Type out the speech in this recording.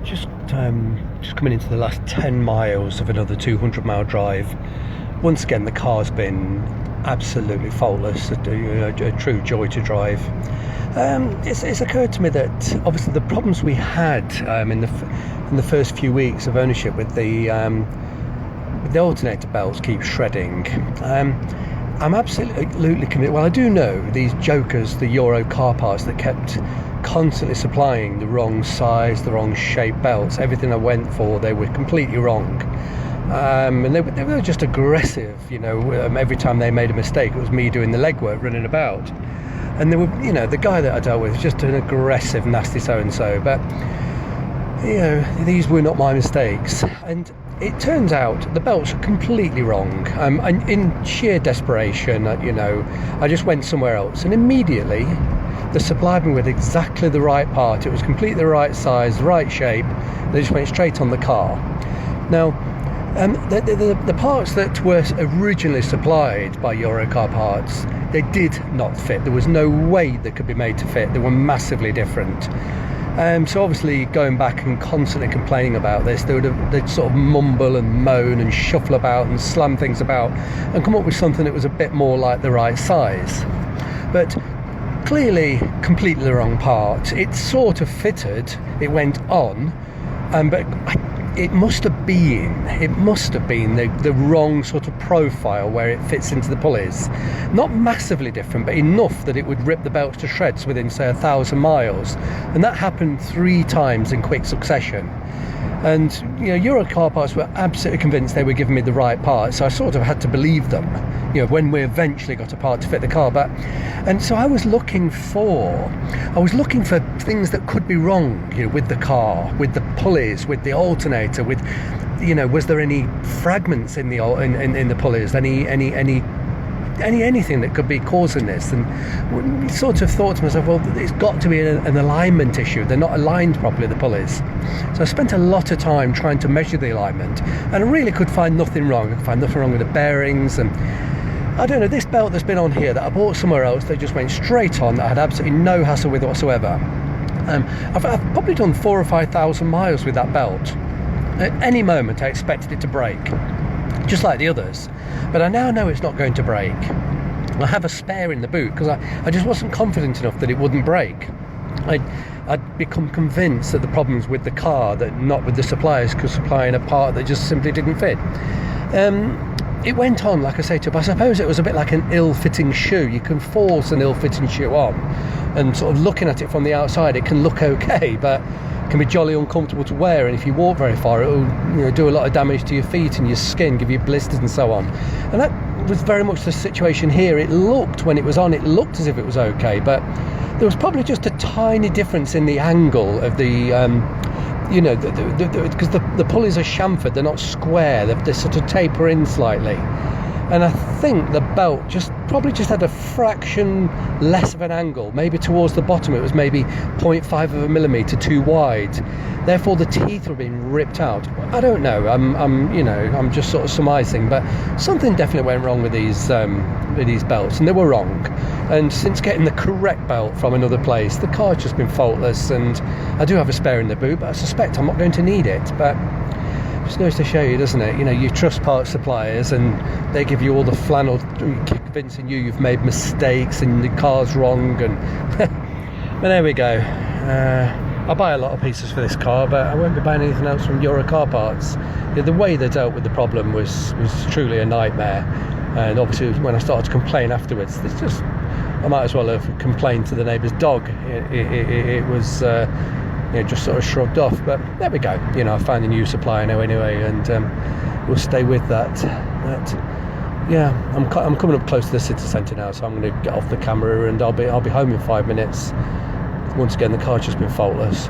just coming into the last 10 miles of another 200-mile drive. Once again, the car's been absolutely faultless, a true joy to drive. It's occurred to me that obviously the problems we had in the first few weeks of ownership with the alternator belts keep shredding. I'm absolutely convinced. Well, I do know these jokers, the Euro car parts that kept constantly supplying the wrong size, the wrong shape belts. Everything I went for, they were completely wrong. And they were just aggressive, every time they made a mistake, it was me doing the legwork, running about. And they were, the guy that I dealt with was just an aggressive, nasty so-and-so. But, these were not my mistakes. And it turns out the belts are completely wrong. And in sheer desperation, I just went somewhere else. And immediately, they supplied me with exactly the right part. It was completely the right size, the right shape. They just went straight on the car. Now, the parts that were originally supplied by Eurocar Parts, they did not fit. There was no way they could be made to fit. They were massively different. So obviously going back and constantly complaining about this, they'd sort of mumble and moan and shuffle about and slam things about and come up with something that was a bit more like the right size. But clearly completely the wrong part. It sort of fitted, it went on, but it must have been the wrong sort of profile where it fits into the pulleys. Not massively different, but enough that it would rip the belts to shreds within, say, 1,000 miles. And that happened 3 times in quick succession. And, Euro car parts were absolutely convinced they were giving me the right part, so I sort of had to believe them, when we eventually got a part to fit the car. And so I was looking for things that could be wrong, with the car, with the pulleys, with the alternator, with, was there any fragments in the in the pulleys, anything that could be causing this. And sort of thought to myself, well, it's got to be an alignment issue. They're not aligned properly, the pulleys. So I spent a lot of time trying to measure the alignment, and I really could find nothing wrong. I could find nothing wrong with the bearings, and I don't know, this belt that's been on here that I bought somewhere else, they just went straight on, that I had absolutely no hassle with whatsoever. I've probably done 4,000 or 5,000 miles with that belt. At any moment I expected it to break, just like the others, but I now know it's not going to break. I have a spare in the boot because I just wasn't confident enough that it wouldn't break. I'd become convinced that the problems with the car, that not with the suppliers, because supplying a part that just simply didn't fit. It went on, like I say, I suppose it was a bit like an ill-fitting shoe. You can force an ill-fitting shoe on, and sort of looking at it from the outside, it can look okay, but it can be jolly uncomfortable to wear, and if you walk very far, it will do a lot of damage to your feet and your skin, give you blisters and so on. And that was very much the situation here. It looked, when it was on, it looked as if it was okay, but there was probably just a tiny difference in the angle of the because the pulleys are chamfered, they're not square, they sort of taper in slightly. And I think the belt probably just had a fraction less of an angle. Maybe towards the bottom it was maybe 0.5 of a millimetre too wide. Therefore the teeth were being ripped out. I don't know. I'm just sort of surmising, but something definitely went wrong with these belts, and they were wrong. And since getting the correct belt from another place, the car's just been faultless. And I do have a spare in the boot, but I suspect I'm not going to need it. But it just goes to show you, doesn't it? You trust parts suppliers and they give you all the flannel, convincing you've made mistakes and the car's wrong. And but there we go. I buy a lot of pieces for this car, but I won't be buying anything else from Euro Car Parts. The way they dealt with the problem was truly a nightmare. And obviously when I started to complain afterwards, I might as well have complained to the neighbour's dog. It was just sort of shrugged off. But there we go. I found a new supplier now anyway, and we'll stay with that. But yeah, I'm coming up close to the city centre now, so I'm going to get off the camera and I'll be home in 5 minutes. Once again, the car's just been faultless.